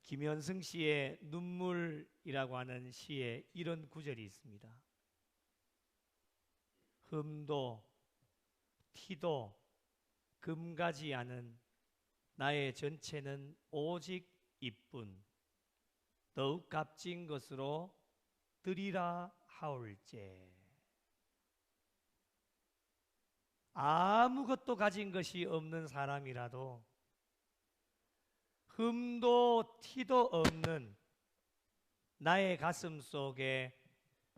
김현승 씨의 눈물이라고 하는 시에 이런 구절이 있습니다. 흠도 티도 금가지 않은 나의 전체는 오직 이뿐 더욱 값진 것으로 드리라 하올제. 아무것도 가진 것이 없는 사람이라도 흠도 티도 없는 나의 가슴 속에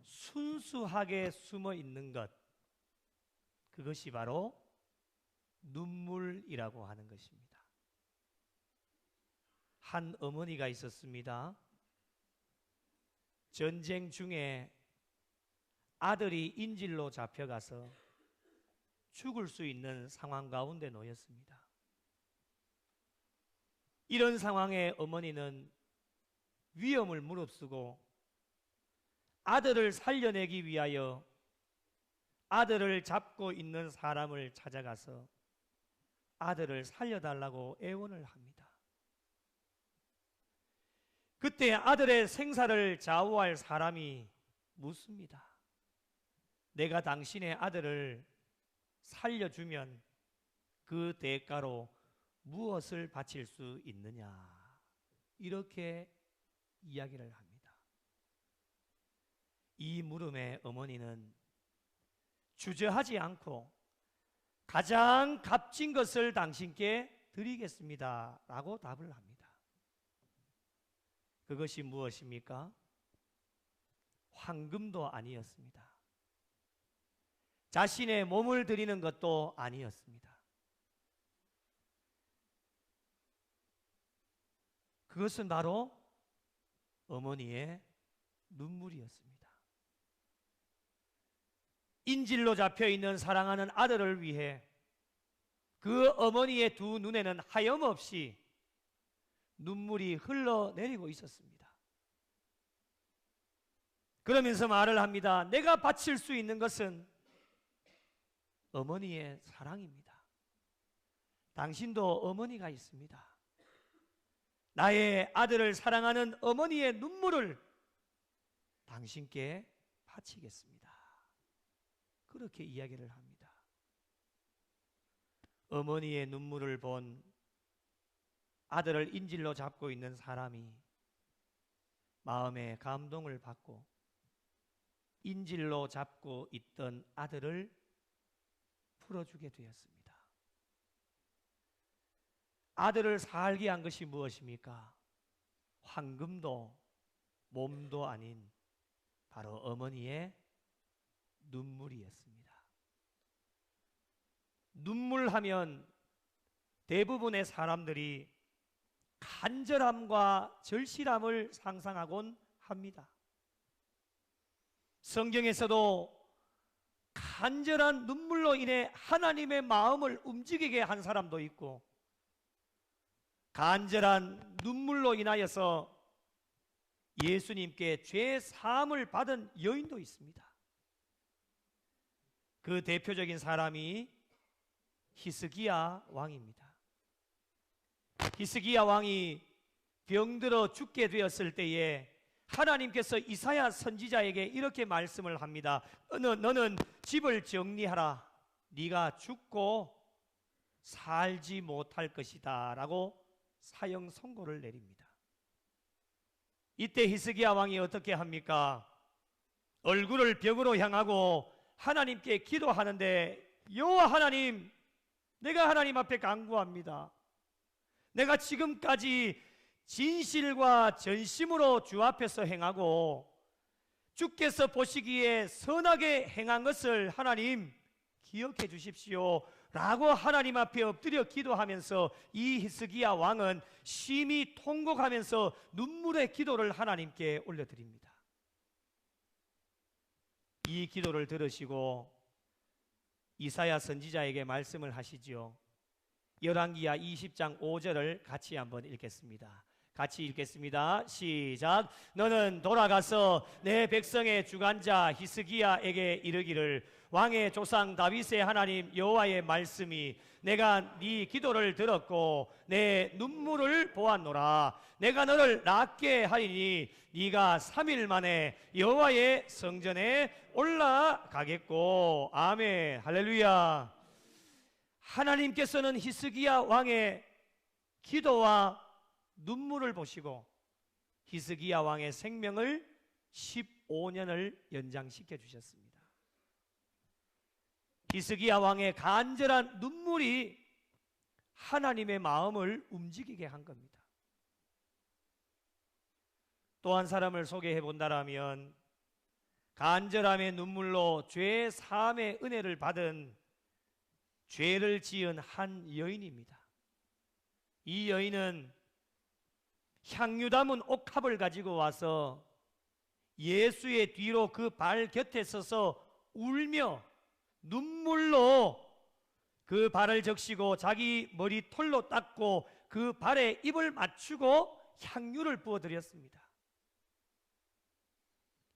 순수하게 숨어 있는 것, 그것이 바로 눈물이라고 하는 것입니다. 한 어머니가 있었습니다. 전쟁 중에 아들이 인질로 잡혀가서 죽을 수 있는 상황 가운데 놓였습니다. 이런 상황에 어머니는 위험을 무릅쓰고 아들을 살려내기 위하여 아들을 잡고 있는 사람을 찾아가서 아들을 살려달라고 애원을 합니다. 그때 아들의 생사를 좌우할 사람이 묻습니다. 내가 당신의 아들을 살려주면 그 대가로 무엇을 바칠 수 있느냐, 이렇게 이야기를 합니다. 이 물음에 어머니는 주저하지 않고 가장 값진 것을 당신께 드리겠습니다 라고 답을 합니다. 그것이 무엇입니까? 황금도 아니었습니다. 자신의 몸을 드리는 것도 아니었습니다. 그것은 바로 어머니의 눈물이었습니다. 인질로 잡혀있는 사랑하는 아들을 위해 그 어머니의 두 눈에는 하염없이 눈물이 흘러내리고 있었습니다. 그러면서 말을 합니다. 내가 바칠 수 있는 것은 어머니의 사랑입니다. 당신도 어머니가 있습니다. 나의 아들을 사랑하는 어머니의 눈물을 당신께 바치겠습니다. 그렇게 이야기를 합니다. 어머니의 눈물을 본 아들을 인질로 잡고 있는 사람이 마음에 감동을 받고 인질로 잡고 있던 아들을 풀어주게 되었습니다. 아들을 살게 한 것이 무엇입니까? 황금도 몸도 아닌 바로 어머니의 눈물이었습니다. 눈물하면 대부분의 사람들이 간절함과 절실함을 상상하곤 합니다. 성경에서도 간절한 눈물로 인해 하나님의 마음을 움직이게 한 사람도 있고 간절한 눈물로 인하여서 예수님께 죄 사함을 받은 여인도 있습니다. 그 대표적인 사람이 히스기야 왕입니다. 히스기야 왕이 병들어 죽게 되었을 때에 하나님께서 이사야 선지자에게 이렇게 말씀을 합니다. 너는 집을 정리하라. 네가 죽고 살지 못할 것이다 라고 사형 선고를 내립니다. 이때 히스기야 왕이 어떻게 합니까? 얼굴을 벽으로 향하고 하나님께 기도하는데, 여호와 하나님, 내가 하나님 앞에 간구합니다. 내가 지금까지 진실과 전심으로 주 앞에서 행하고 주께서 보시기에 선하게 행한 것을 하나님 기억해 주십시오 라고 하나님 앞에 엎드려 기도하면서 이 히스기야 왕은 심히 통곡하면서 눈물의 기도를 하나님께 올려드립니다. 이 기도를 들으시고 이사야 선지자에게 말씀을 하시지요. 열왕기야 20장 5절을 같이 한번 읽겠습니다. 같이 읽겠습니다. 시작. 너는 돌아가서 내 백성의 주관자 히스기야에게 이르기를 왕의 조상 다윗의 하나님 여호와의 말씀이 내가 네 기도를 들었고 내 눈물을 보았노라. 내가 너를 낫게 하리니 네가 3일 만에 여호와의 성전에 올라가겠고. 아멘. 할렐루야. 하나님께서는 히스기야 왕의 기도와 눈물을 보시고 히스기야 왕의 생명을 15년을 연장시켜 주셨습니다. 히스기야 왕의 간절한 눈물이 하나님의 마음을 움직이게 한 겁니다. 또 한 사람을 소개해 본다라면 간절함의 눈물로 죄 사함의 은혜를 받은 죄를 지은 한 여인입니다. 이 여인은 향유 담은 옥합을 가지고 와서 예수의 뒤로 그 발 곁에 서서 울며 눈물로 그 발을 적시고 자기 머리털로 닦고 그 발에 입을 맞추고 향유를 부어드렸습니다.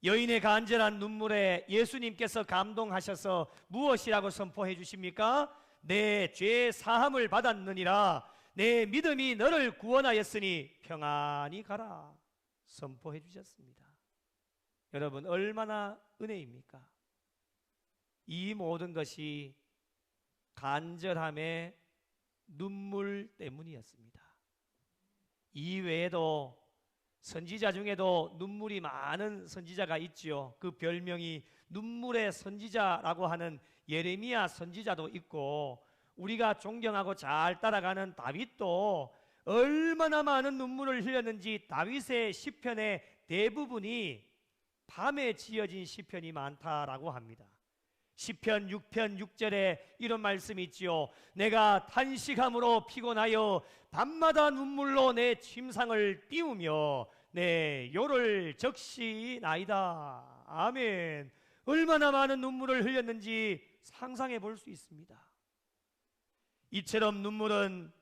여인의 간절한 눈물에 예수님께서 감동하셔서 무엇이라고 선포해 주십니까? 내 죄 사함을 받았느니라. 내 믿음이 너를 구원하였으니 평안히 가라. 선포해 주셨습니다. 여러분, 얼마나 은혜입니까? 이 모든 것이 간절함의 눈물 때문이었습니다. 이 외에도 선지자 중에도 눈물이 많은 선지자가 있지요. 그 별명이 눈물의 선지자라고 하는 예레미야 선지자도 있고, 우리가 존경하고 잘 따라가는 다윗도 얼마나 많은 눈물을 흘렸는지 다윗의 시편의 대부분이 밤에 지어진 시편이 많다라고 합니다. 시편 6편 6절에 이런 말씀이 있지요. 내가 탄식함으로 피곤하여 밤마다 눈물로 내 침상을 띄우며 내 요를 적시나이다. 아멘. 얼마나 많은 눈물을 흘렸는지 상상해 볼 수 있습니다. 이처럼 눈물은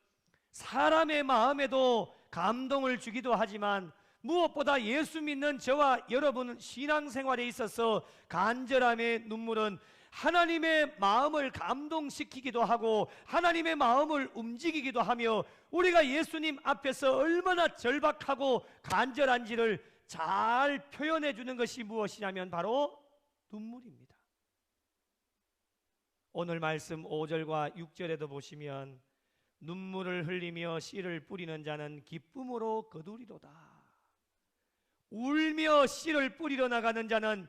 사람의 마음에도 감동을 주기도 하지만 무엇보다 예수 믿는 저와 여러분 신앙생활에 있어서 간절함의 눈물은 하나님의 마음을 감동시키기도 하고 하나님의 마음을 움직이기도 하며 우리가 예수님 앞에서 얼마나 절박하고 간절한지를 잘 표현해 주는 것이 무엇이냐면 바로 눈물입니다. 오늘 말씀 5절과 6절에도 보시면 눈물을 흘리며 씨를 뿌리는 자는 기쁨으로 거두리로다. 울며 씨를 뿌리러 나가는 자는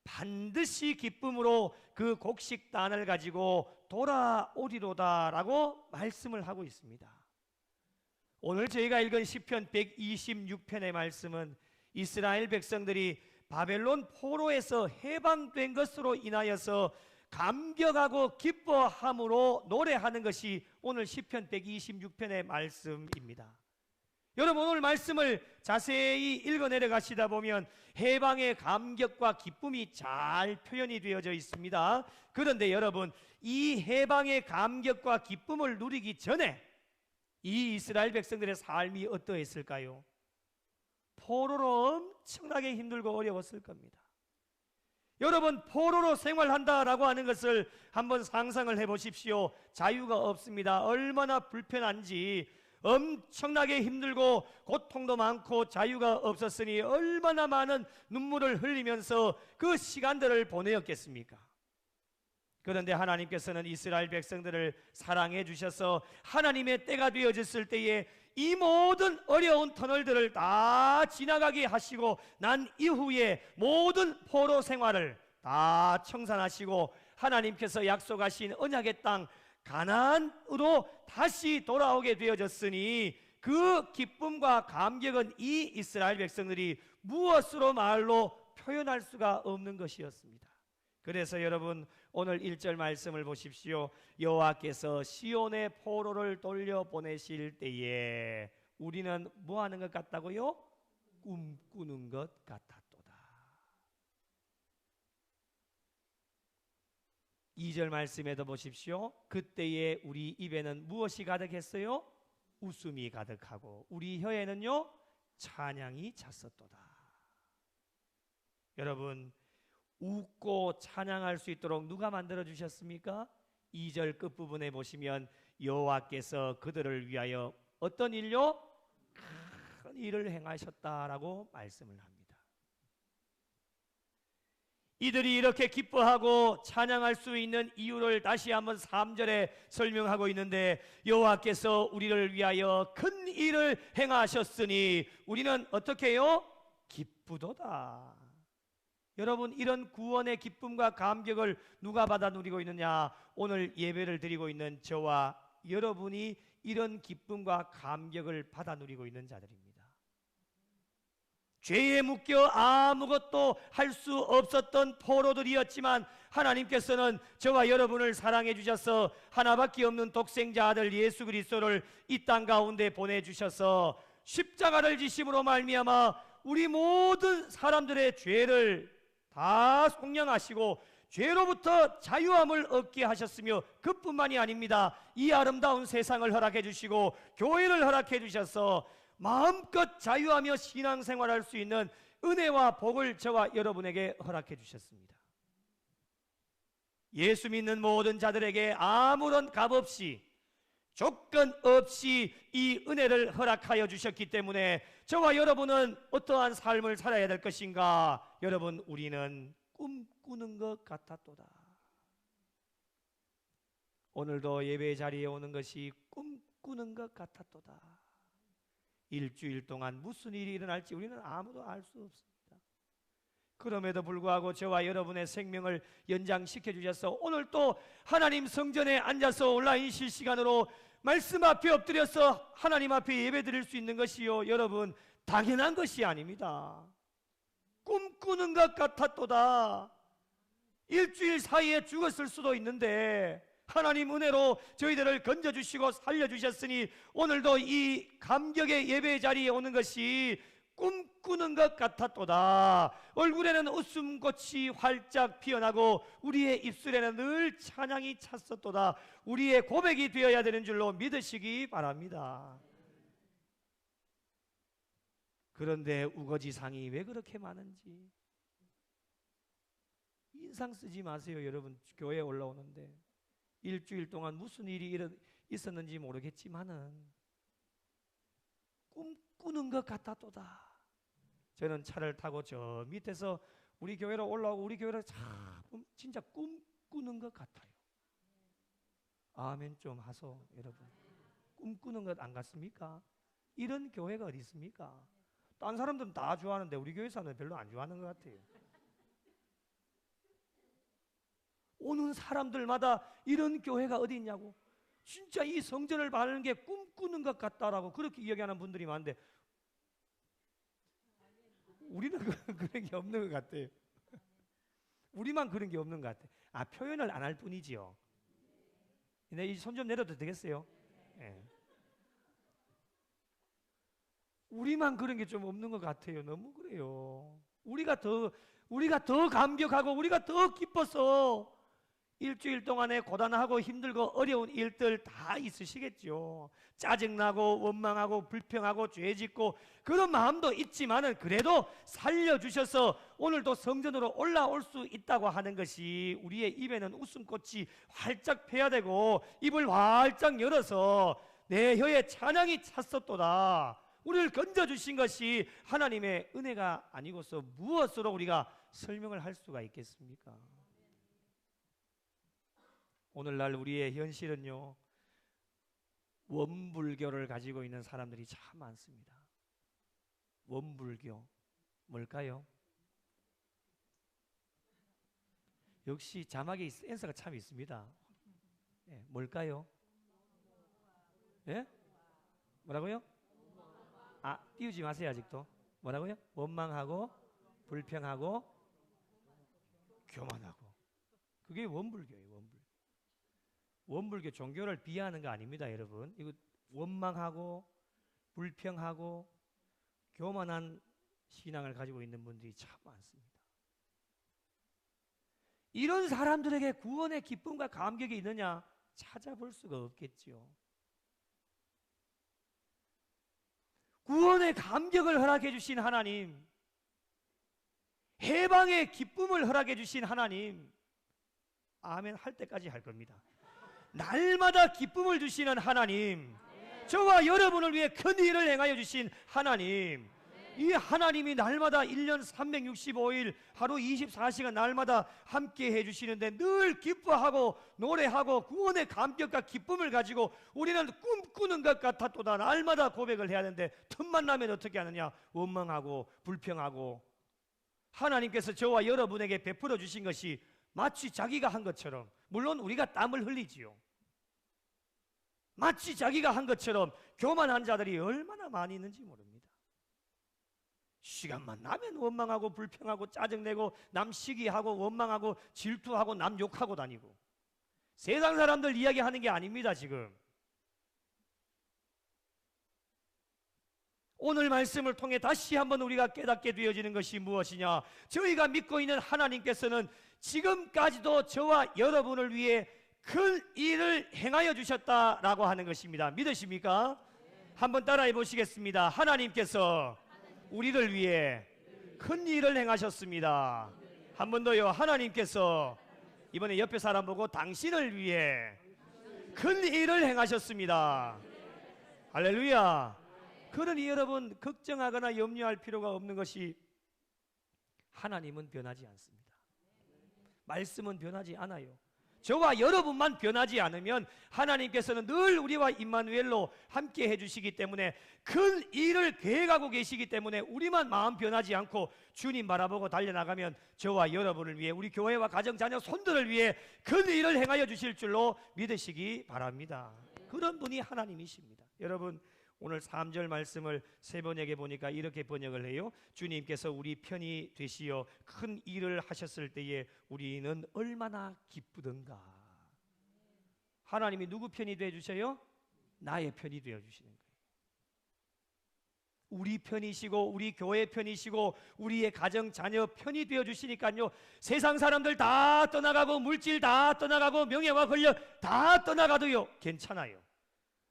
반드시 기쁨으로 그 곡식단을 가지고 돌아오리로다 라고 말씀을 하고 있습니다. 오늘 저희가 읽은 시편 126편의 말씀은 이스라엘 백성들이 바벨론 포로에서 해방된 것으로 인하여서 감격하고 기뻐함으로 노래하는 것이 오늘 시편 126편의 말씀입니다. 여러분, 오늘 말씀을 자세히 읽어 내려가시다 보면 해방의 감격과 기쁨이 잘 표현이 되어져 있습니다. 그런데 여러분, 이 해방의 감격과 기쁨을 누리기 전에 이 이스라엘 백성들의 삶이 어떠했을까요? 포로로 엄청나게 힘들고 어려웠을 겁니다. 여러분, 포로로 생활한다라고 하는 것을 한번 상상을 해보십시오. 자유가 없습니다. 얼마나 불편한지, 엄청나게 힘들고 고통도 많고 자유가 없었으니 얼마나 많은 눈물을 흘리면서 그 시간들을 보내었겠습니까? 그런데 하나님께서는 이스라엘 백성들을 사랑해 주셔서 하나님의 때가 되어졌을 때에 이 모든 어려운 터널들을 다 지나가게 하시고 난 이후에 모든 포로 생활을 다 청산하시고 하나님께서 약속하신 언약의 땅 가나안으로 다시 돌아오게 되어졌으니 그 기쁨과 감격은 이 이스라엘 백성들이 무엇으로 말로 표현할 수가 없는 것이었습니다. 그래서 여러분, 오늘 1절 말씀을 보십시오. 여호와께서 시온의 포로를 돌려보내실 때에 우리는 뭐 하는 것 같다고요? 꿈꾸는 것 같았도다. 2절 말씀에도 보십시오. 그때에 우리 입에는 무엇이 가득했어요? 웃음이 가득하고 우리 혀에는요 찬양이 찼었도다. 여러분, 웃고 찬양할 수 있도록 누가 만들어 주셨습니까? 2절 끝부분에 보시면 여호와께서 그들을 위하여 어떤 일요? 큰 일을 행하셨다라고 말씀을 합니다. 이들이 이렇게 기뻐하고 찬양할 수 있는 이유를 다시 한번 3절에 설명하고 있는데, 여호와께서 우리를 위하여 큰 일을 행하셨으니 우리는 어떻게 해요? 기쁘도다. 여러분, 이런 구원의 기쁨과 감격을 누가 받아 누리고 있느냐? 오늘 예배를 드리고 있는 저와 여러분이 이런 기쁨과 감격을 받아 누리고 있는 자들입니다. 죄에 묶여 아무것도 할 수 없었던 포로들이었지만 하나님께서는 저와 여러분을 사랑해 주셔서 하나밖에 없는 독생자 아들 예수 그리스도를 이 땅 가운데 보내주셔서 십자가를 지심으로 말미암아 우리 모든 사람들의 죄를 다 속량하시고 죄로부터 자유함을 얻게 하셨으며, 그뿐만이 아닙니다. 이 아름다운 세상을 허락해 주시고 교회를 허락해 주셔서 마음껏 자유하며 신앙생활할 수 있는 은혜와 복을 저와 여러분에게 허락해 주셨습니다. 예수 믿는 모든 자들에게 아무런 값 없이, 조건 없이 이 은혜를 허락하여 주셨기 때문에 저와 여러분은 어떠한 삶을 살아야 될 것인가? 여러분, 우리는 꿈꾸는 것 같았도다. 오늘도 예배 자리에 오는 것이 꿈꾸는 것 같았도다. 일주일 동안 무슨 일이 일어날지 우리는 아무도 알 수 없습니다. 그럼에도 불구하고 저와 여러분의 생명을 연장시켜 주셔서 오늘 또 하나님 성전에 앉아서 온라인 실시간으로 말씀 앞에 엎드려서 하나님 앞에 예배 드릴 수 있는 것이요, 여러분, 당연한 것이 아닙니다. 꿈꾸는 것 같았도다. 일주일 사이에 죽었을 수도 있는데 하나님 은혜로 저희들을 건져주시고 살려주셨으니 오늘도 이 감격의 예배 자리에 오는 것이 꿈꾸는 것 같았도다. 얼굴에는 웃음꽃이 활짝 피어나고 우리의 입술에는 늘 찬양이 찼었도다. 우리의 고백이 되어야 되는 줄로 믿으시기 바랍니다. 그런데 우거지상이 왜 그렇게 많은지 인상 쓰지 마세요. 여러분, 교회에 올라오는데 일주일 동안 무슨 일이 있었는지 모르겠지만은 꿈꾸는 것 같았도다. 저는 차를 타고 저 밑에서 우리 교회로 올라오고 우리 교회를 참 진짜 꿈꾸는 것 같아요. 아멘 좀 하소. 여러분, 꿈꾸는 것 안 같습니까? 이런 교회가 어디 있습니까? 딴 사람들은 다 좋아하는데 우리 교회 사람들은 별로 안 좋아하는 것 같아요. 오는 사람들마다 이런 교회가 어디 있냐고, 진짜 이 성전을 바르는 게 꿈꾸는 것 같다라고 그렇게 이야기하는 분들이 많은데 우리는 그런 게 없는 것 같아요. 우리만 그런 게 없는 것 같아요. 아, 표현을 안 할 뿐이지요. 근데 이 손 좀 내려도 되겠어요? 네. 우리만 그런 게 좀 없는 것 같아요. 너무 그래요. 우리가 더 감격하고 우리가 더 기뻐서 일주일 동안에 고단하고 힘들고 어려운 일들 다 있으시겠죠. 짜증나고 원망하고 불평하고 죄짓고 그런 마음도 있지만은 그래도 살려주셔서 오늘도 성전으로 올라올 수 있다고 하는 것이 우리의 입에는 웃음꽃이 활짝 펴야 되고 입을 활짝 열어서 내 혀에 찬양이 찼었도다. 우리를 건져주신 것이 하나님의 은혜가 아니고서 무엇으로 우리가 설명을 할 수가 있겠습니까? 오늘날 우리의 현실은요, 원불교를 가지고 있는 사람들이 참 많습니다. 원불교 뭘까요? 역시 자막에 센서가 참 있습니다. 네, 뭘까요? 예? 뭐라고요? 아, 띄우지 마세요. 아직도. 뭐라고요? 원망하고 불평하고 교만하고. 그게 원불교예요. 원불교 종교를 비하하는 거 아닙니다, 여러분. 이거 원망하고 불평하고 교만한 신앙을 가지고 있는 분들이 참 많습니다. 이런 사람들에게 구원의 기쁨과 감격이 있느냐? 찾아볼 수가 없겠지요. 구원의 감격을 허락해 주신 하나님, 해방의 기쁨을 허락해 주신 하나님, 아멘 할 때까지 할 겁니다. 날마다 기쁨을 주시는 하나님, 저와 여러분을 위해 큰 일을 행하여 주신 하나님, 이 하나님이 날마다 1년 365일 하루 24시간 날마다 함께 해주시는데 늘 기뻐하고 노래하고 구원의 감격과 기쁨을 가지고 우리는 꿈꾸는 것 같았도다 날마다 고백을 해야 하는데, 틈만 나면 어떻게 하느냐? 원망하고 불평하고. 하나님께서 저와 여러분에게 베풀어 주신 것이 마치 자기가 한 것처럼, 물론 우리가 땀을 흘리지요, 마치 자기가 한 것처럼 교만한 자들이 얼마나 많이 있는지 모릅니다. 시간만 나면 원망하고 불평하고 짜증내고 남 시기하고 원망하고 질투하고 남 욕하고 다니고. 세상 사람들 이야기하는 게 아닙니다. 지금 오늘 말씀을 통해 다시 한번 우리가 깨닫게 되어지는 것이 무엇이냐? 저희가 믿고 있는 하나님께서는 지금까지도 저와 여러분을 위해 큰 일을 행하여 주셨다라고 하는 것입니다. 믿으십니까? 한번 따라해 보시겠습니다. 하나님께서 우리를 위해 큰 일을 행하셨습니다. 한 번 더요. 하나님께서, 이번에 옆에 사람 보고 당신을 위해 큰 일을 행하셨습니다. 할렐루야. 그러니 여러분 걱정하거나 염려할 필요가 없는 것이, 하나님은 변하지 않습니다. 말씀은 변하지 않아요. 저와 여러분만 변하지 않으면 하나님께서는 늘 우리와 임마누엘로 함께 해주시기 때문에, 큰 일을 계획하고 계시기 때문에 우리만 마음 변하지 않고 주님 바라보고 달려나가면 저와 여러분을 위해, 우리 교회와 가정 자녀 손들을 위해 큰 일을 행하여 주실 줄로 믿으시기 바랍니다. 그런 분이 하나님이십니다. 여러분 오늘 3절 말씀을 세 번역에 보니까 이렇게 번역을 해요. 주님께서 우리 편이 되시어 큰 일을 하셨을 때에 우리는 얼마나 기쁘던가. 하나님이 누구 편이 되어주셔요? 나의 편이 되어주시는 거예요. 우리 편이시고 우리 교회 편이시고 우리의 가정 자녀 편이 되어주시니까요, 세상 사람들 다 떠나가고 물질 다 떠나가고 명예와 권력 다 떠나가도요 괜찮아요.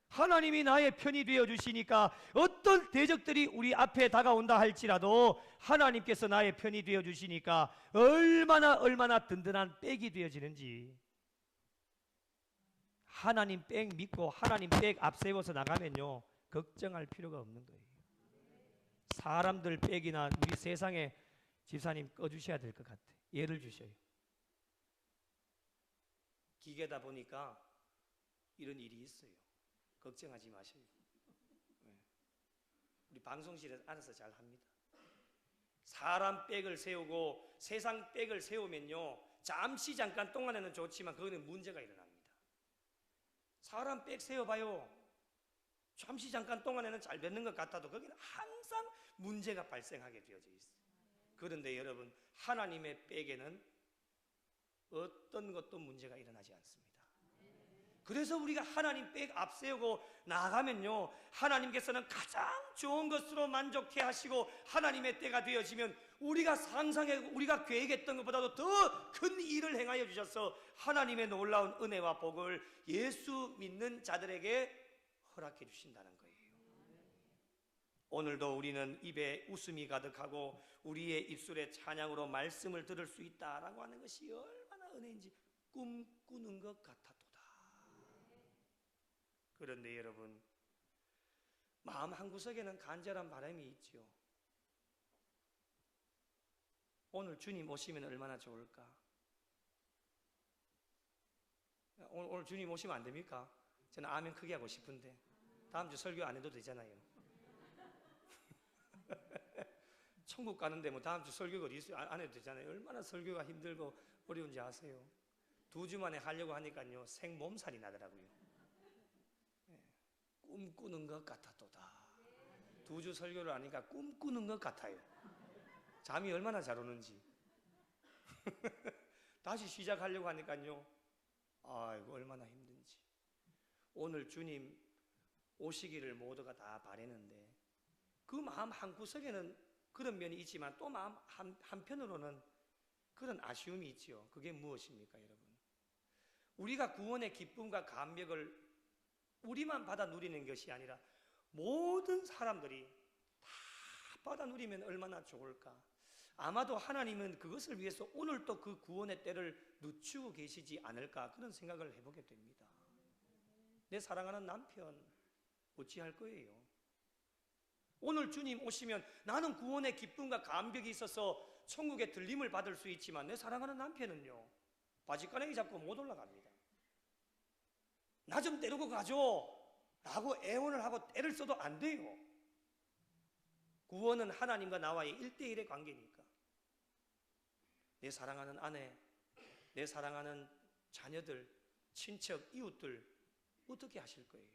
하나님이 나의 편이 되어주시니까 어떤 대적들이 우리 앞에 다가온다 할지라도 하나님께서 나의 편이 되어주시니까 얼마나 든든한 백이 되어지는지. 하나님 백 믿고 하나님 백 앞세워서 나가면요 걱정할 필요가 없는 거예요. 사람들 백이나 우리 세상에 집사님 꺼주셔야 될 것 같아요. 예를 주셔요. 기계다 보니까 이런 일이 있어요. 걱정하지 마세요. 우리 방송실에서 알아서 잘 합니다. 사람 백을 세우고 세상 백을 세우면요 잠시 잠깐 동안에는 좋지만 그거는 문제가 일어납니다. 사람 백 세워봐요. 잠시 잠깐 동안에는 잘 되는 것 같아도 거기는 항상 문제가 발생하게 되어져 있어요. 그런데 여러분 하나님의 백에는 어떤 것도 문제가 일어나지 않습니다. 그래서 우리가 하나님 백 앞세우고 나가면요 하나님께서는 가장 좋은 것으로 만족해 하시고, 하나님의 때가 되어지면 우리가 상상하고 우리가 계획했던 것보다도 더 큰 일을 행하여 주셔서 하나님의 놀라운 은혜와 복을 예수 믿는 자들에게 허락해 주신다는 거예요. 오늘도 우리는 입에 웃음이 가득하고 우리의 입술에 찬양으로 말씀을 들을 수 있다라고 하는 것이 얼마나 은혜인지 꿈꾸는 것 같아도다. 그런데 여러분 마음 한구석에는 간절한 바람이 있죠. 오늘 주님 오시면 얼마나 좋을까? 오늘 주님 오시면 안 됩니까? 저는 아멘 크게 하고 싶은데 다음 주 설교 안 해도 되잖아요. 천국 가는데 뭐 다음 주 설교가 어디 있어요? 안 해도 되잖아요. 얼마나 설교가 힘들고 어려운지 아세요? 2주 만에 하려고 하니까요 생몸살이 나더라고요. 꿈꾸는 것 같았도다. 2주 설교를 하니까 꿈꾸는 것 같아요. 잠이 얼마나 잘 오는지. 다시 시작하려고 하니까요 아이고 얼마나 힘든지. 오늘 주님 오시기를 모두가 다 바라는데 그 마음 한구석에는 그런 면이 있지만 또 마음 한편으로는 그런 아쉬움이 있죠. 그게 무엇입니까 여러분? 우리가 구원의 기쁨과 감격을 우리만 받아 누리는 것이 아니라 모든 사람들이 다 받아 누리면 얼마나 좋을까? 아마도 하나님은 그것을 위해서 오늘 또 그 구원의 때를 늦추고 계시지 않을까, 그런 생각을 해보게 됩니다. 내 사랑하는 남편 어찌할 거예요? 오늘 주님 오시면 나는 구원의 기쁨과 감격이 있어서 천국의 들림을 받을 수 있지만 내 사랑하는 남편은요, 바지가랑이 잡고 못 올라갑니다. 나 좀 데리고 가줘 라고 애원을 하고 때를 써도 안 돼요. 구원은 하나님과 나와의 1대1의 관계니까. 내 사랑하는 아내, 내 사랑하는 자녀들, 친척, 이웃들 어떻게 하실 거예요?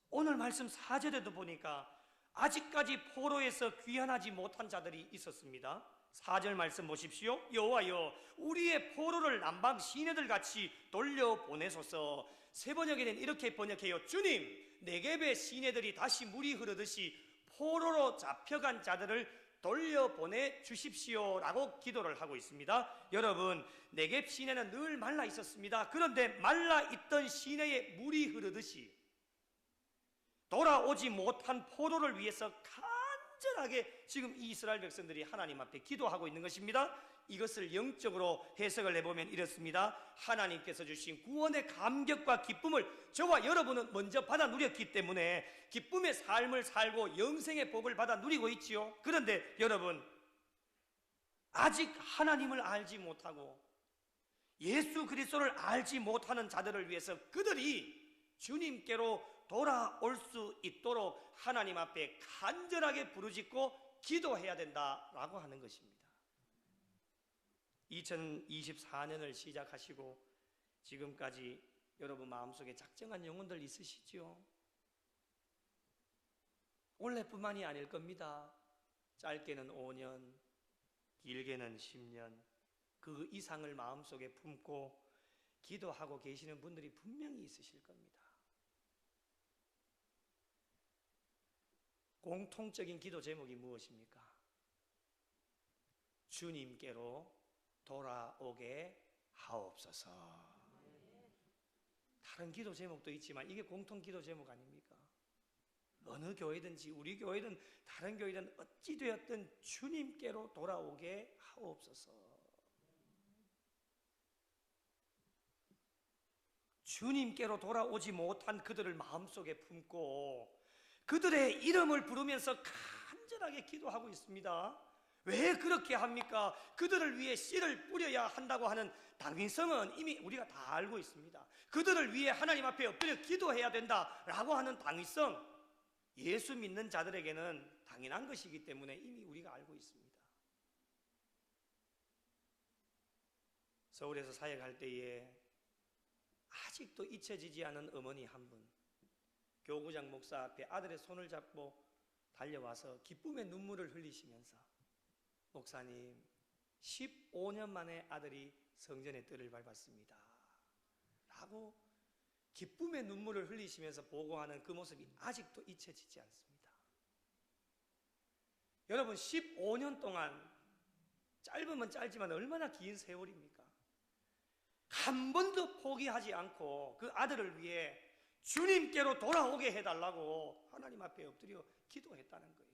오늘 말씀 4절에도 보니까 아직까지 포로에서 귀환하지 못한 자들이 있었습니다. 4절 말씀 보십시오. 여호와여, 우리의 포로를 남방 시내들 같이 돌려보내소서. 세 번역에는 이렇게 번역해요. 주님, 네겝의 시내들이 다시 물이 흐르듯이 포로로 잡혀간 자들을 돌려보내 주십시오 라고 기도를 하고 있습니다. 여러분, 네겝 시내는 늘 말라 있었습니다. 그런데 말라 있던 시내에 물이 흐르듯이 돌아오지 못한 포로를 위해서 간절하게 지금 이스라엘 백성들이 하나님 앞에 기도하고 있는 것입니다. 이것을 영적으로 해석을 해보면 이렇습니다. 하나님께서 주신 구원의 감격과 기쁨을 저와 여러분은 먼저 받아 누렸기 때문에 기쁨의 삶을 살고 영생의 복을 받아 누리고 있지요. 그런데 여러분, 아직 하나님을 알지 못하고 예수 그리스도를 알지 못하는 자들을 위해서 그들이 주님께로 돌아올 수 있도록 하나님 앞에 간절하게 부르짖고 기도해야 된다라고 하는 것입니다. 2024년을 시작하시고 지금까지 여러분 마음속에 작정한 영혼들 있으시죠? 올해뿐만이 아닐 겁니다. 짧게는 5년, 길게는 10년, 그 이상을 마음속에 품고 기도하고 계시는 분들이 분명히 있으실 겁니다. 공통적인 기도 제목이 무엇입니까? 주님께로 돌아오게 하옵소서. 다른 기도 제목도 있지만 이게 공통 기도 제목 아닙니까? 어느 교회든지 우리 교회든 다른 교회든 어찌 되었든 주님께로 돌아오게 하옵소서. 주님께로 돌아오지 못한 그들을 마음속에 품고 그들의 이름을 부르면서 간절하게 기도하고 있습니다. 왜 그렇게 합니까? 그들을 위해 씨를 뿌려야 한다고 하는 당위성은 이미 우리가 다 알고 있습니다. 그들을 위해 하나님 앞에 엎드려 기도해야 된다라고 하는 당위성, 예수 믿는 자들에게는 당연한 것이기 때문에 이미 우리가 알고 있습니다. 서울에서 사역할 때에 아직도 잊혀지지 않은 어머니 한 분, 교구장 목사 앞에 아들의 손을 잡고 달려와서 기쁨의 눈물을 흘리시면서 목사님, 15년 만에 아들이 성전의 뜰을 밟았습니다 라고 기쁨의 눈물을 흘리시면서 보고하는 그 모습이 아직도 잊혀지지 않습니다. 여러분, 15년 동안, 짧으면 짧지만 얼마나 긴 세월입니까? 한 번도 포기하지 않고 그 아들을 위해 주님께로 돌아오게 해달라고 하나님 앞에 엎드려 기도했다는 거예요.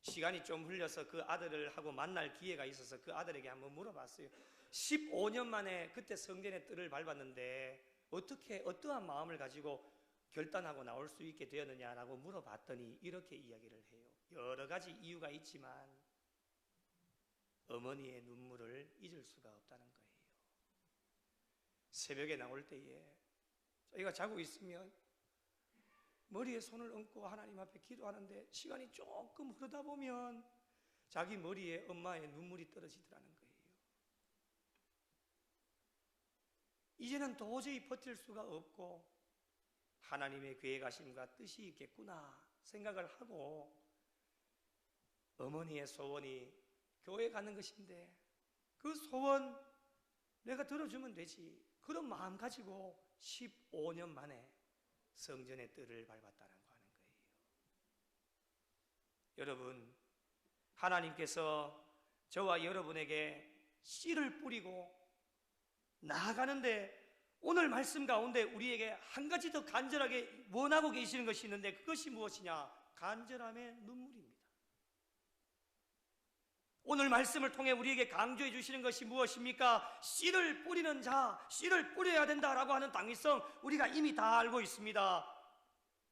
시간이 좀 흘려서 그 아들을 하고 만날 기회가 있어서 그 아들에게 한번 물어봤어요. 15년 만에 그때 성전의 뜰을 밟았는데 어떻게 어떠한 마음을 가지고 결단하고 나올 수 있게 되었느냐라고 물어봤더니 이렇게 이야기를 해요. 여러 가지 이유가 있지만 어머니의 눈물을 잊을 수가 없다는 거예요. 새벽에 나올 때에 저희가 자고 있으면 머리에 손을 얹고 하나님 앞에 기도하는데 시간이 조금 흐르다 보면 자기 머리에 엄마의 눈물이 떨어지더라는 거예요. 이제는 도저히 버틸 수가 없고 하나님의 계획하심과 뜻이 있겠구나 생각을 하고 어머니의 소원이 교회 가는 것인데 그 소원 내가 들어주면 되지, 그런 마음 가지고 15년 만에 성전의 뜰을 밟았다는 거 하는 거예요. 여러분, 하나님께서 저와 여러분에게 씨를 뿌리고 나아가는데 오늘 말씀 가운데 우리에게 한 가지 더 간절하게 원하고 계시는 것이 있는데 그것이 무엇이냐? 간절함의 눈물입니다. 오늘 말씀을 통해 우리에게 강조해 주시는 것이 무엇입니까? 씨를 뿌리는 자, 씨를 뿌려야 된다라고 하는 당위성 우리가 이미 다 알고 있습니다.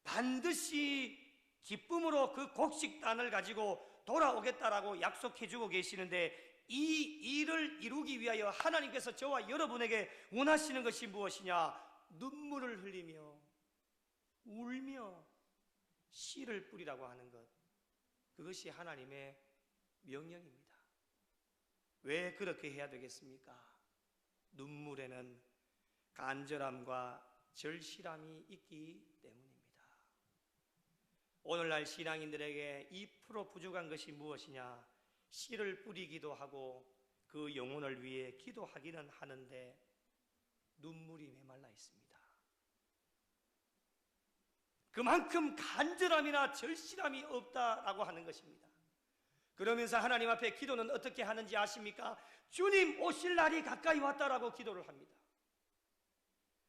반드시 기쁨으로 그 곡식단을 가지고 돌아오겠다라고 약속해 주고 계시는데, 이 일을 이루기 위하여 하나님께서 저와 여러분에게 원하시는 것이 무엇이냐? 눈물을 흘리며 울며 씨를 뿌리라고 하는 것, 그것이 하나님의 명령입니다. 왜 그렇게 해야 되겠습니까? 눈물에는 간절함과 절실함이 있기 때문입니다. 오늘날 신앙인들에게 2% 부족한 것이 무엇이냐? 씨를 뿌리기도 하고 그 영혼을 위해 기도하기는 하는데 눈물이 메말라 있습니다. 그만큼 간절함이나 절실함이 없다라고 하는 것입니다. 그러면서 하나님 앞에 기도는 어떻게 하는지 아십니까? 주님 오실 날이 가까이 왔다라고 기도를 합니다.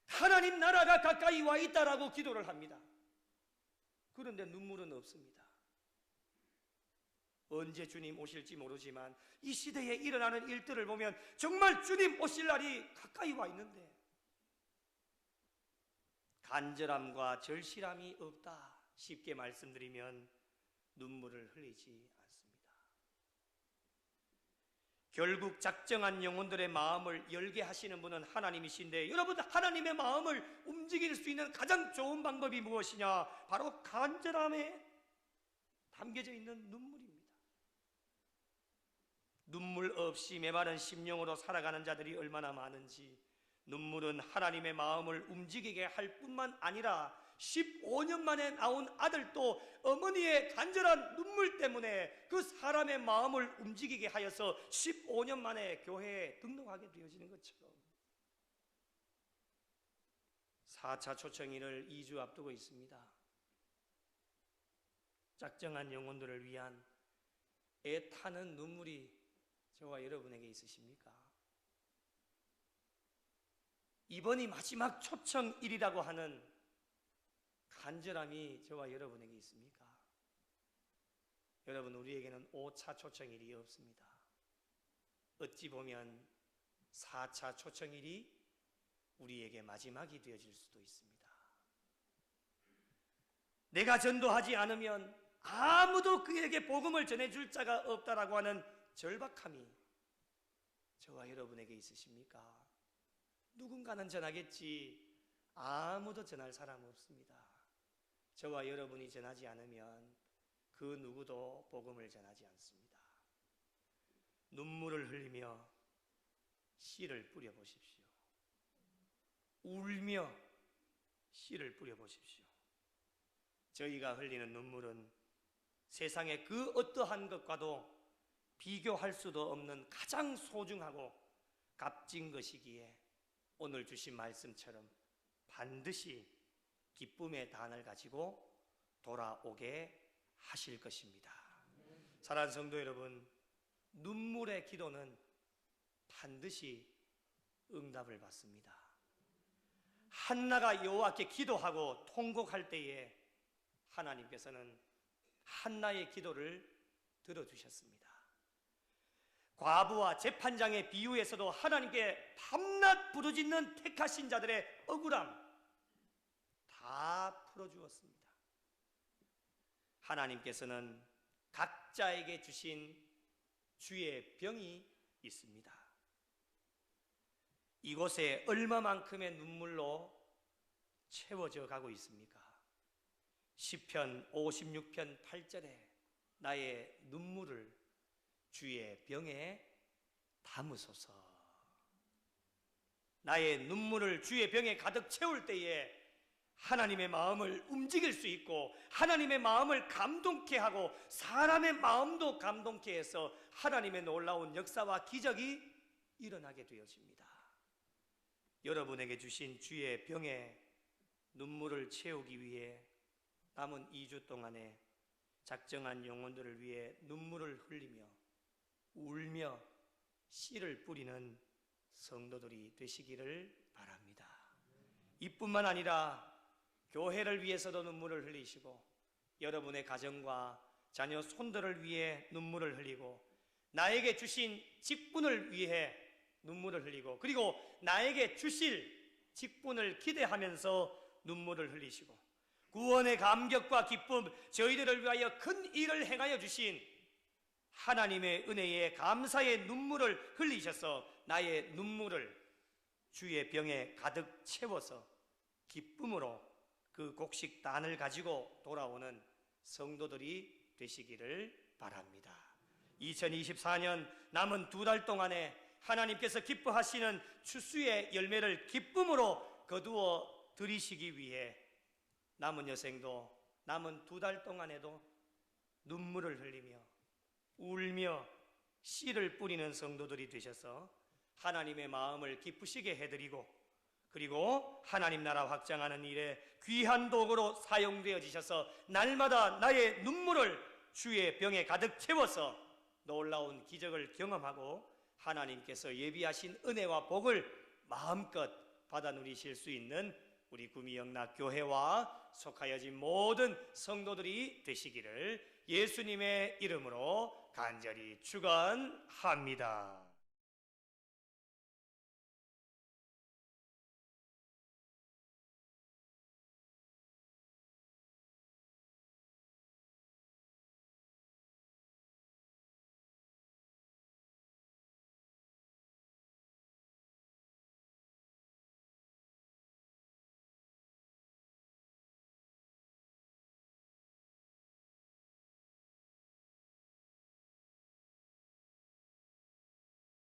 하나님 나라가 가까이 와 있다라고 기도를 합니다. 그런데 눈물은 없습니다. 언제 주님 오실지 모르지만 이 시대에 일어나는 일들을 보면 정말 주님 오실 날이 가까이 와 있는데 간절함과 절실함이 없다, 쉽게 말씀드리면 눈물을 흘리지 않습니다. 결국 작정한 영혼들의 마음을 열게 하시는 분은 하나님이신데, 여러분, 하나님의 마음을 움직일 수 있는 가장 좋은 방법이 무엇이냐? 바로 간절함에 담겨져 있는 눈물입니다. 눈물 없이 메마른 심령으로 살아가는 자들이 얼마나 많은지, 눈물은 하나님의 마음을 움직이게 할 뿐만 아니라 15년 만에 나온 아들도 어머니의 간절한 눈물 때문에 그 사람의 마음을 움직이게 하여서 15년 만에 교회에 등록하게 되어지는 것처럼, 4차 초청일을 2주 앞두고 있습니다. 작정한 영혼들을 위한 애타는 눈물이 저와 여러분에게 있으십니까? 이번이 마지막 초청일이라고 하는 간절함이 저와 여러분에게 있습니까? 여러분, 우리에게는 5차 초청일이 없습니다. 어찌 보면 4차 초청일이 우리에게 마지막이 되어질 수도 있습니다. 내가 전도하지 않으면 아무도 그에게 복음을 전해줄 자가 없다라고 하는 절박함이 저와 여러분에게 있으십니까? 누군가는 전하겠지, 아무도 전할 사람 없습니다. 저와 여러분이 전하지 않으면 그 누구도 복음을 전하지 않습니다. 눈물을 흘리며 씨를 뿌려보십시오. 울며 씨를 뿌려보십시오. 저희가 흘리는 눈물은 세상의 그 어떠한 것과도 비교할 수도 없는 가장 소중하고 값진 것이기에 오늘 주신 말씀처럼 반드시 기쁨의 단을 가지고 돌아오게 하실 것입니다. 사랑하는 성도 여러분, 눈물의 기도는 반드시 응답을 받습니다. 한나가 여호와께 기도하고 통곡할 때에 하나님께서는 한나의 기도를 들어주셨습니다. 과부와 재판장의 비유에서도 하나님께 밤낮 부르짖는 택하신 자들의 억울함 다 풀어주었습니다. 하나님께서는 각자에게 주신 주의 병이 있습니다. 이곳에 얼마만큼의 눈물로 채워져 가고 있습니까? 시편 56편 8절에 나의 눈물을 주의 병에 담으소서. 나의 눈물을 주의 병에 가득 채울 때에 하나님의 마음을 움직일 수 있고 하나님의 마음을 감동케 하고 사람의 마음도 감동케 해서 하나님의 놀라운 역사와 기적이 일어나게 되어집니다. 여러분에게 주신 주의 병에 눈물을 채우기 위해 남은 2주 동안에 작정한 영혼들을 위해 눈물을 흘리며 울며 씨를 뿌리는 성도들이 되시기를 바랍니다. 이뿐만 아니라 교회를 위해서도 눈물을 흘리시고 여러분의 가정과 자녀 손들을 위해 눈물을 흘리고, 나에게 주신 직분을 위해 눈물을 흘리고, 그리고 나에게 주실 직분을 기대하면서 눈물을 흘리시고, 구원의 감격과 기쁨, 저희들을 위하여 큰 일을 행하여 주신 하나님의 은혜에 감사의 눈물을 흘리셔서 나의 눈물을 주의 병에 가득 채워서 기쁨으로 그 곡식단을 가지고 돌아오는 성도들이 되시기를 바랍니다. 2024년 남은 2달 동안에 하나님께서 기뻐하시는 추수의 열매를 기쁨으로 거두어 드리시기 위해 남은 여생도 남은 2달 동안에도 눈물을 흘리며 울며 씨를 뿌리는 성도들이 되셔서 하나님의 마음을 기쁘시게 해드리고, 그리고 하나님 나라 확장하는 일에 귀한 도구로 사용되어지셔서 날마다 나의 눈물을 주의 병에 가득 채워서 놀라운 기적을 경험하고 하나님께서 예비하신 은혜와 복을 마음껏 받아 누리실 수 있는 우리 구미영락교회와 속하여진 모든 성도들이 되시기를 예수님의 이름으로 간절히 축원합니다.